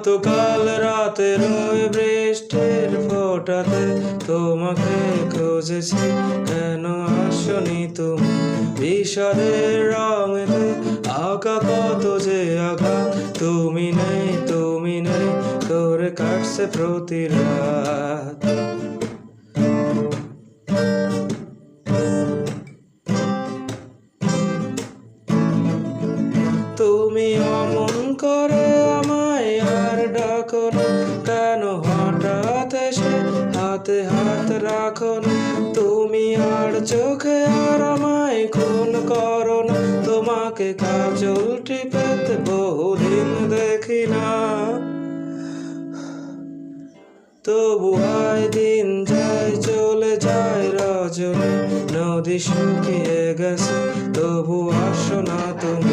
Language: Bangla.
গতকাল রাতের ওই বৃষ্টির ফোঁটাতে তোমাকে খুঁজেছি, কেন আসনি তুমি? বিষাদের রঙেতে আঁকা কত যে আঘাত, তুমি নেই করে কাটছে প্রতি রাত। তুমি অমন করে আমায় আর ডাকো না, কেন হঠাৎ এসে হাতে হাত রাখো না? তুমি আর চোখে আর আমায় খুন করো না, তোমাকে কাজল টিপেতে বহুদিন দেখি না। তবু আয় দিন যায় চলে যায় রজনী, নদী শুকিয়ে গেছে তবু আসো না তুমি।